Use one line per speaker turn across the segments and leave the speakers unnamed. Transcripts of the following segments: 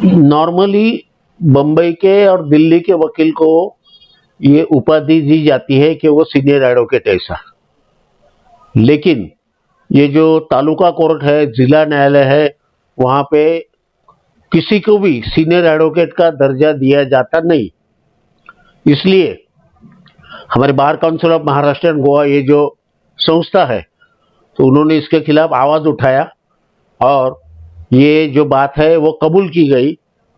Normally Bombay के और दिल्ली के वकील को ये उपाधि दी जाती है कि वो सीनियर एडवोकेट ऐसा, लेकिन ये जो तालुका कोर्ट है, जिला न्यायालय है, वहाँ पे किसी को भी सीनियर एडवोकेट का दर्जा दिया जाता नहीं। इसलिए हमारे bar council of Maharashtra and Goa, ये जो संस्था है, तो उन्होंने इसके खिलाफ आवाज़ उठाया और ये जो बात है वो कबूल की गई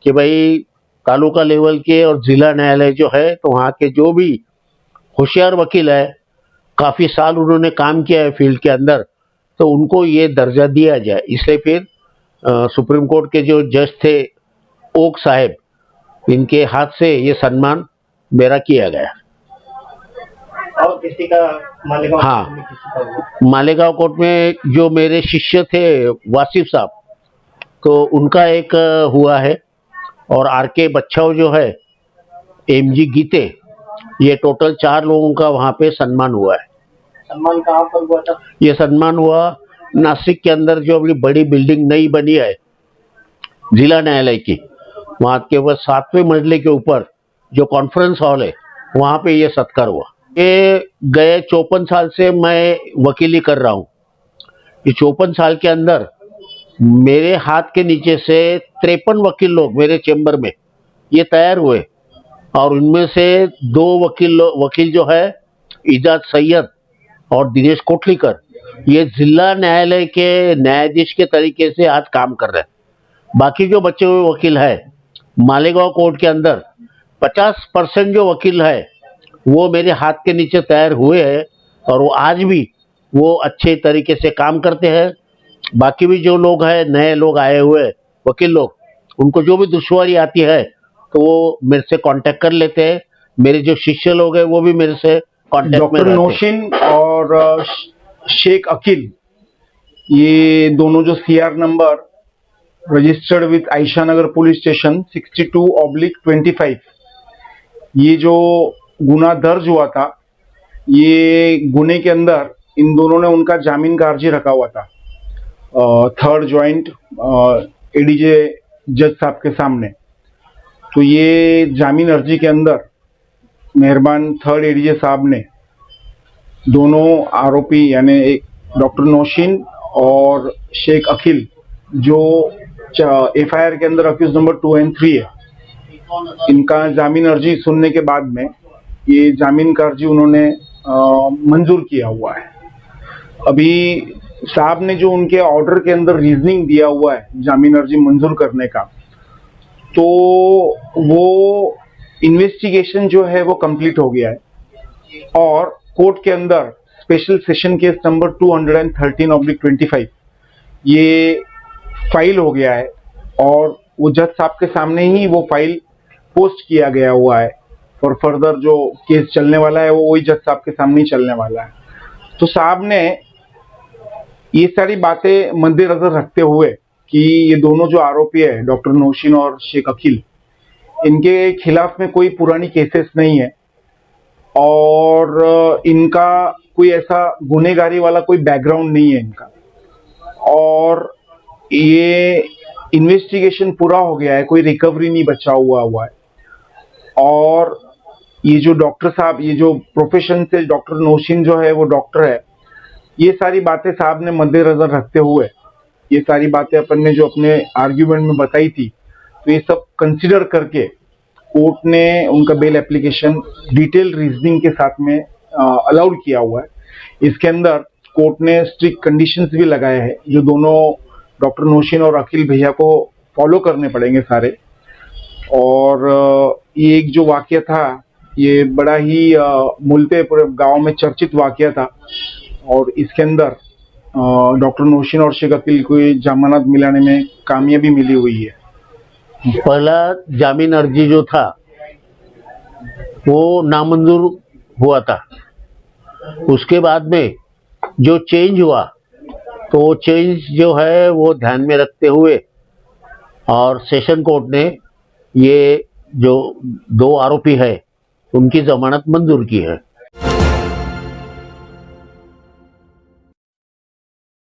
कि भाई तालुका लेवल के और जिला न्यायालय जो है, तो वहाँ के जो भी होशियार वकील है, काफ़ी साल उन्होंने काम किया है फील्ड के अंदर, तो उनको ये दर्जा दिया जाए। इसलिए फिर सुप्रीम कोर्ट के जो जज थे ओक साहब, इनके हाथ से ये सम्मान मेरा किया गया।
और किसी का मालेगांव?
हाँ, मालेगांव कोर्ट में जो मेरे शिष्य थे वासिफ साहब, तो उनका एक हुआ है, और आर.के. बच्चाओ जो है, एम.जी. गीते, ये टोटल 4 लोगों का वहाँ पे सम्मान हुआ है।
सम्मान कहाँ पर हुआ था?
ये सम्मान हुआ नासिक के अंदर, जो अभी बड़ी बिल्डिंग नई बनी है जिला न्यायालय की, वहाँ के वो 7वें मंजिले के ऊपर जो कॉन्फ्रेंस हॉल है, वहाँ पे ये सत्कार हुआ। ये गए 54 साल से मैं वकीली कर रहा हूँ। ये 54 साल के अंदर मेरे हाथ के नीचे से 53 वकील लोग मेरे चेंबर में ये तैयार हुए, और उनमें से 2 वकील जो है, इजाज सैयद और दिनेश कोटलीकर, ये जिला न्यायालय के न्यायाधीश के तरीके से आज काम कर रहे हैं। बाकी जो बचे हुए वकील है मालेगांव कोर्ट के अंदर, 50% जो वकील है वो मेरे हाथ के नीचे तैयार हुए हैं, और वो आज भी वो अच्छे तरीके से काम करते हैं। बाकी भी जो लोग हैं, नए लोग आए हुए वकील लोग, उनको जो भी दुश्वारी आती है तो वो मेरे से कांटेक्ट कर लेते हैं। मेरे जो शिष्य लोग हैं वो भी मेरे से कांटेक्ट में रहते हैं।
डॉक्टर नौशीन और शेख अकील, ये दोनों जो CR number registered with Ayesha Nagar police station 62/25, ये जो गुना दर्ज हुआ था, ये गुने के अंदर इन दोनों ने उनका जामीन का अर्जी रखा हुआ था 3rd जॉइंट ADJ जज साहब के सामने। तो ये जामीन अर्जी के अंदर मेहरबान 3rd ADJ साहब ने दोनों आरोपी यानी एक डॉक्टर नौशीन और शेख अकील, जो FIR के अंदर अक्यूज नंबर 2 और 3 है, इनका जामीन अर्जी सुनने के बाद में ये जामीन का अर्जी उन्होंने मंजूर किया हुआ है। अभी साहब ने जो उनके ऑर्डर के अंदर रीजनिंग दिया हुआ है जामीन अर्जी मंजूर करने का, तो वो इन्वेस्टिगेशन जो है वो कंप्लीट हो गया है, और कोर्ट के अंदर स्पेशल सेशन केस नंबर 213/25 ये फाइल हो गया है, और वो जज साहब के सामने ही वो फाइल पोस्ट किया गया हुआ है। और फर्दर जो केस चलने वाला है वो वही जज साहब के सामने ही चलने वाला है। तो साहब ने ये सारी बातें मद्देनजर रखते हुए कि ये दोनों जो आरोपी है डॉक्टर नौशीन और शेख अकील, इनके खिलाफ में कोई पुरानी केसेस नहीं है, और इनका कोई ऐसा गुनहगारी वाला कोई बैकग्राउंड नहीं है इनका, और ये इन्वेस्टिगेशन पूरा हो गया है, कोई रिकवरी नहीं बचा हुआ है। और ये जो डॉक्टर साहब, ये जो प्रोफेशन से डॉक्टर नौशीन जो है वो डॉक्टर है, ये सारी बातें साहब ने मद्देनजर रखते हुए, ये सारी बातें अपन ने जो अपने आर्ग्यूमेंट में बताई थी, तो ये सब कंसिडर करके कोर्ट ने उनका बेल एप्लीकेशन डिटेल रीजनिंग के साथ में अलाउड किया हुआ है। इसके अंदर कोर्ट ने स्ट्रिक्ट कंडीशंस भी लगाए हैं, जो दोनों डॉक्टर नौशीन और अकील भैया को फॉलो करने पड़ेंगे सारे। और ये एक जो वाकया था, ये बड़ा ही मुल्ते पूरे गांव में चर्चित वाकया था, और इसके अंदर डॉक्टर नौशीन और शेख अकील को जमानत मिलाने में कामयाबी मिली हुई है।
पहला जामीन अर्जी जो था वो नामंजूर हुआ था, उसके बाद में जो चेंज हुआ, तो वो चेंज जो है वो ध्यान में रखते हुए और सेशन कोर्ट ने ये जो 2 आरोपी है उनकी जमानत मंजूर की है।